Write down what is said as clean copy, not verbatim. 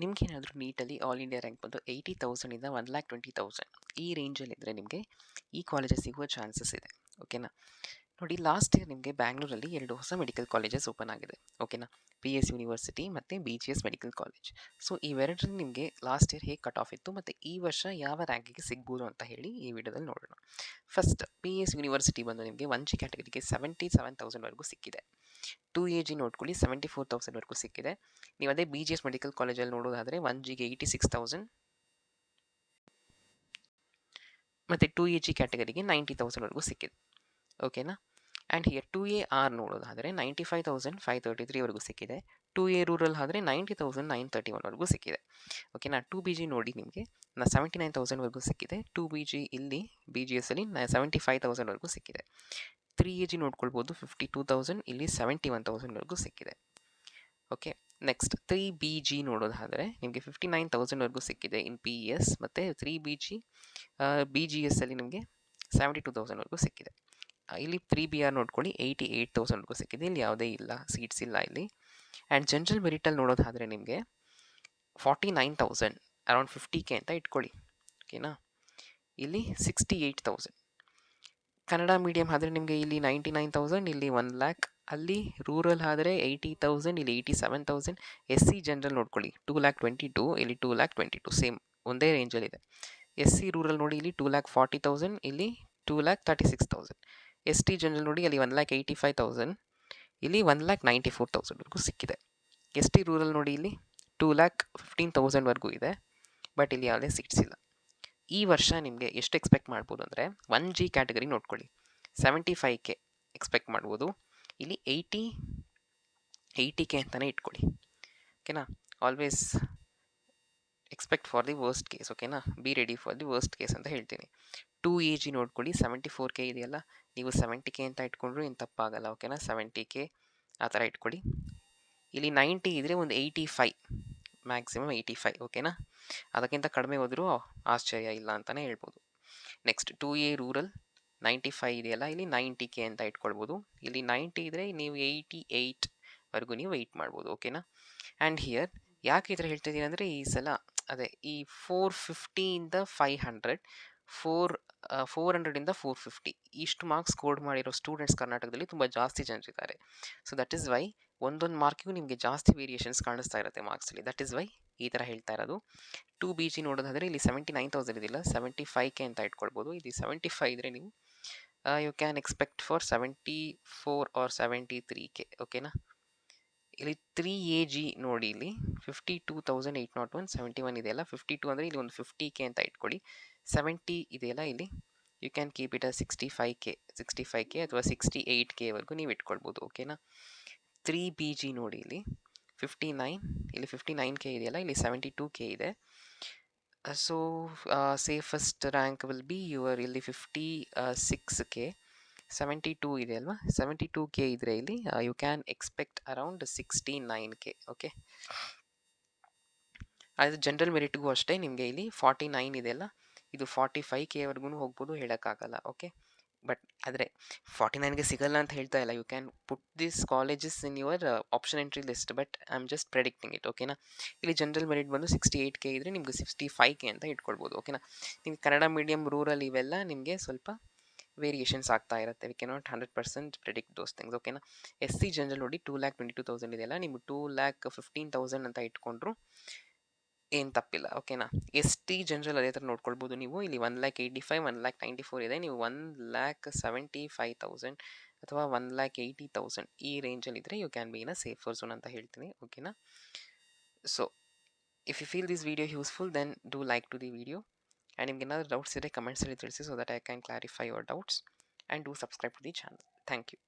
ನಿಮ್ಗೇನಾದರೂ ನೀಟಲ್ಲಿ all India rank ಬಂದು 80,000 ಇಂದ 1,20,000 ಈ ರೇಂಜಲ್ಲಿದ್ದರೆ ನಿಮಗೆ ಈ ಕಾಲೇಜಸ್ ಸಿಗುವ ಚಾನ್ಸಸ್ ಇದೆ. ಓಕೆನಾ. ನೋಡಿ, ಲಾಸ್ಟ್ ಇಯರ್ ನಿಮಗೆ ಬ್ಯಾಂಗ್ಳೂರಲ್ಲಿ 2 ಹೊಸ ಮೆಡಿಕಲ್ ಕಾಲೇಜಸ್ ಓಪನ್ ಆಗಿದೆ. ಓಕೆನಾ. PS ಯೂನಿವರ್ಸಿಟಿ ಮತ್ತು BGS ಮೆಡಿಕಲ್ ಕಾಲೇಜ್. ಸೊ ಇವೆರಡರಲ್ಲಿ ನಿಮಗೆ ಲಾಸ್ಟ್ ಇಯರ್ ಹೇಗೆ ಕಟ್ ಆಫ್ ಇತ್ತು ಮತ್ತು ಈ ವರ್ಷ ಯಾವ ರ್ಯಾಂಕಿಗೆ ಸಿಗ್ಬೋದು ಅಂತ ಹೇಳಿ ಈ ವಿಡಿಯೋದಲ್ಲಿ ನೋಡೋಣ. ಫಸ್ಟ್ PS ಯೂನಿವರ್ಸಿಟಿ ಬಂದು ನಿಮಗೆ 1G ಕ್ಯಾಟಗರಿಗೆ 77,000ವರೆಗೂ ಸಿಕ್ಕಿದೆ. 2AG ನೋಡ್ಕೊಳ್ಳಿ 74,000ವರೆಗೂ ಸಿಕ್ಕಿದೆ. ನೀವು ಅದೇ BGS ಮೆಡಿಕಲ್ ಕಾಲೇಜಲ್ಲಿ ನೋಡೋದಾದರೆ 1Gಗೆ 86,000 ಮತ್ತು 2AG ಕ್ಯಾಟಗರಿಗೆ 90,000ವರೆಗೂ ಸಿಕ್ಕಿದೆ. ಓಕೆನಾ. ಆ್ಯಂಡ್ ಹಿಯರ್ 2AR ನೋಡೋದಾದರೆ 95,533ವರೆಗೂ ಸಿಕ್ಕಿದೆ. 2A ರೂರಲ್ ಆದರೆ 90,931ವರೆಗೂ ಸಿಕ್ಕಿದೆ. ಓಕೆನಾ. 2BG ನೋಡಿ ನಿಮಗೆ 79,000ವರೆಗೂ ಸಿಕ್ಕಿದೆ. 2BG ಇಲ್ಲಿ BGS ಅಲ್ಲಿ 75,000ವರೆಗೂ ಸಿಕ್ಕಿದೆ. 3AG ನೋಡ್ಕೊಳ್ಬೋದು 52,000, ಇಲ್ಲಿ 71,000ವರೆಗೂ ಸಿಕ್ಕಿದೆ. ಓಕೆ. ನೆಕ್ಸ್ಟ್ 3BG ನೋಡೋದಾದರೆ ನಿಮಗೆ 59,000ವರೆಗೂ ಸಿಕ್ಕಿದೆ ಇನ್ PES, ಮತ್ತು 3BG BGS ಅಲ್ಲಿ ನಿಮಗೆ 72,000ವರೆಗೂ ಸಿಕ್ಕಿದೆ. ಇಲ್ಲಿ 3BR ನೋಡ್ಕೊಳ್ಳಿ 88,000ವರೆಗೂ ಸಿಕ್ಕಿದೆ. ಇಲ್ಲಿ ಯಾವುದೇ ಇಲ್ಲ, ಸೀಟ್ಸ್ ಇಲ್ಲ ಇಲ್ಲಿ. ಆ್ಯಂಡ್ ಜನರಲ್ ಮೆರಿಟಲ್ಲಿ ನೋಡೋದಾದರೆ ನಿಮಗೆ 49,000 ಅರೌಂಡ್ 50K ಅಂತ ಇಟ್ಕೊಳ್ಳಿ. ಓಕೆನಾ. ಇಲ್ಲಿ 68,000. ಕನ್ನಡ ಮೀಡಿಯಮ್ ಆದರೆ ನಿಮಗೆ ಇಲ್ಲಿ 99,000, ಇಲ್ಲಿ 1 lakh. ಅಲ್ಲಿ ರೂರಲ್ ಆದರೆ 80,000, ಇಲ್ಲಿ 87,000. SC ಜನರಲ್ ನೋಡ್ಕೊಳ್ಳಿ 2,22,000, ಇಲ್ಲಿ 2,22,000. ಸೇಮ್ ಒಂದೇ ರೇಂಜಲ್ಲಿದೆ. SC ರೂರಲ್ ನೋಡಿ ಇಲ್ಲಿ 2,40,000, ಇಲ್ಲಿ 2,36,000. ST ಜನರಲ್ ನೋಡಿ ಅಲ್ಲಿ 1,85,000, ಇಲ್ಲಿ 1,94,000ವರೆಗೂ ಸಿಕ್ಕಿದೆ. ST ರೂರಲ್ ನೋಡಿ ಇಲ್ಲಿ 2,15,000ವರೆಗೂ ಇದೆ, ಬಟ್ ಇಲ್ಲಿ ಯಾವುದೇ ಸೀಟ್ಸ್ ಇಲ್ಲ. ಈ ವರ್ಷ ನಿಮಗೆ ಎಷ್ಟು ಎಕ್ಸ್ಪೆಕ್ಟ್ ಮಾಡ್ಬೋದು ಅಂದರೆ 1G ಕ್ಯಾಟಗರಿ ನೋಡ್ಕೊಳ್ಳಿ 75K ಎಕ್ಸ್ಪೆಕ್ಟ್ ಮಾಡ್ಬೋದು. ಇಲ್ಲಿ 80K ಅಂತಲೇ ಇಟ್ಕೊಳ್ಳಿ. ಓಕೆನಾ. Always expect for the worst case. ಓಕೆನಾ. Be ready for the worst case ಅಂತ ಹೇಳ್ತೀನಿ. 2AG ನೋಡ್ಕೊಳ್ಳಿ 74K ಇದೆಯಲ್ಲ, ನೀವು 70K ಅಂತ ಇಟ್ಕೊಂಡ್ರು ಏನು ತಪ್ಪಾಗಲ್ಲ. ಓಕೆನಾ. 70K ಆ ಥರ ಇಟ್ಕೊಳ್ಳಿ. ಇಲ್ಲಿ 90 ಇದ್ದರೆ ಒಂದು 85, ಮ್ಯಾಕ್ಸಿಮಮ್ 85. ಓಕೆನಾ. ಅದಕ್ಕಿಂತ ಕಡಿಮೆ ಹೋದರೂ ಆಶ್ಚರ್ಯ ಇಲ್ಲ ಅಂತಲೇ ಹೇಳ್ಬೋದು. ನೆಕ್ಸ್ಟ್ 2A ರೂರಲ್ 95 ಇದೆಯಲ್ಲ, ಇಲ್ಲಿ 90K ಅಂತ ಇಟ್ಕೊಳ್ಬೋದು. ಇಲ್ಲಿ 90 ಇದ್ದರೆ ನೀವು 88ವರೆಗೂ ನೀವು ವೆಯ್ಟ್ ಮಾಡ್ಬೋದು. ಓಕೆನಾ. ಆ್ಯಂಡ್ ಹಿಯರ್ ಯಾಕೆ ಈ ಥರ ಹೇಳ್ತಿದ್ದೀನಿ ಅಂದರೆ ಈ ಸಲ ಅದೇ ಈ 450ಇಂದ 500, 400ಇಂದ 450 ಇಷ್ಟು ಮಾರ್ಕ್ಸ್ ಸ್ಕೋರ್ ಮಾಡಿರೋ ಸ್ಟೂಡೆಂಟ್ಸ್ ಕರ್ನಾಟಕದಲ್ಲಿ ತುಂಬ ಜಾಸ್ತಿ ಜನರಿದ್ದಾರೆ. ಸೊ ದಟ್ ಈಸ್ ವೈ ಒಂದೊಂದು ಮಾರ್ಕಿಗೂ ನಿಮಗೆ ಜಾಸ್ತಿ ವೇರಿಯೇಷನ್ಸ್ ಕಾಣಿಸ್ತಾ ಇರುತ್ತೆ ಮಾರ್ಕ್ಸಲ್ಲಿ. ದಟ್ ಈಸ್ ವೈ ಈ ಥರ ಹೇಳ್ತಾ ಇರೋದು. 2BG ನೋಡೋದಾದರೆ ಇಲ್ಲಿ 79,000 ಇದಿಲ್ಲ, 75K ಅಂತ ಇಟ್ಕೊಳ್ಬೋದು. ಇಲ್ಲಿ 75 ಇದ್ದರೆ ನೀವು you can expect for 74 or 73K. ಓಕೆನಾ. ಇಲ್ಲಿ 3AG ನೋಡಿ ಇಲ್ಲಿ 52,801, 71 ಇದೆಯಲ್ಲ, 52 ಅಂದರೆ ಇಲ್ಲಿ ಒಂದು 50K ಅಂತ ಇಟ್ಕೊಳ್ಳಿ. 70 ಇದೆಯಲ್ಲ, ಇಲ್ಲಿ you can keep it 65K ಅಥವಾ 68Kವರೆಗೂ ನೀವು ಇಟ್ಕೊಳ್ಬೋದು. ಓಕೆನಾ. 3BG ನೋಡಿ ಇಲ್ಲಿ 59, ಇಲ್ಲಿ 59K ಇದೆಯಲ್ಲ, ಇಲ್ಲಿ 72K ಇದೆ. So safest rank will be your ಇಲ್ಲಿ 56K. 72 ಇದೆ ಅಲ್ವಾ, 72K ಇದ್ದರೆ ಇಲ್ಲಿ you can expect around 69K. Okay. ಅದು ಜನರಲ್ ಮೆರಿಟ್ಗೂ ಅಷ್ಟೇ ನಿಮಗೆ ಇಲ್ಲಿ 49 ಇದೆಯಲ್ಲ, ಇದು 45Kವರೆಗೂ ಹೋಗ್ಬೋದು, ಹೇಳೋಕ್ಕಾಗಲ್ಲ. ಓಕೆ. ಬಟ್ ಆದರೆ 49ಗೆ ಸಿಗಲ್ಲ ಅಂತ ಹೇಳ್ತಾ ಇಲ್ಲ. You can put this colleges in your option entry list, but I am just predicting it. ಓಕೆನಾ. ಇಲ್ಲಿ ಜನರಲ್ ಮೆರಿಟ್ ಬಂದು 68K ಇದ್ದರೆ ನಿಮಗೆ 65K ಅಂತ ಇಟ್ಕೊಳ್ಬೋದು. ಓಕೆನಾ. ನಿಮ್ಗೆ ಕನ್ನಡ ಮೀಡಿಯಮ್ ರೂರಲ್ ಇವೆಲ್ಲ ನಿಮಗೆ ಸ್ವಲ್ಪ ವೇರಿಯೇಷನ್ಸ್ ಆಗ್ತಾ ಇರುತ್ತೆ. We cannot 100% predict those things. ಓಕೆನಾ. SC ಜನರಲ್ ನೋಡಿ 2,22,000 ಇದೆಯಲ್ಲ, ನಿಮ್ಗೆ 2,15,000 ಅಂತ ಇಟ್ಕೊಂಡ್ರು ಏನು ತಪ್ಪಿಲ್ಲ. ಓಕೆನಾ. ST ಜನರಲ್ ಅದೇ ಥರ ನೋಡ್ಕೊಳ್ಬೋದು ನೀವು. ಇಲ್ಲಿ 1,85,000, 1,94,000 ಇದೆ. ನೀವು 1,75,000 ಅಥವಾ 1,80,000 ಈ ರೇಂಜಲ್ಲಿದ್ದರೆ you can be in a safer zone ಅಂತ ಹೇಳ್ತೀನಿ. ಓಕೆನಾ. So if you feel this video useful then do like to the video. And ನಿಮ್ಗೆ ಏನಾದರೂ ಡೌಟ್ಸ್ ಇದ್ದರೆ ಕಮೆಂಟ್ಸಲ್ಲಿ ತಿಳಿಸಿ, so that I can clarify your doubts. And do subscribe to the channel. Thank you.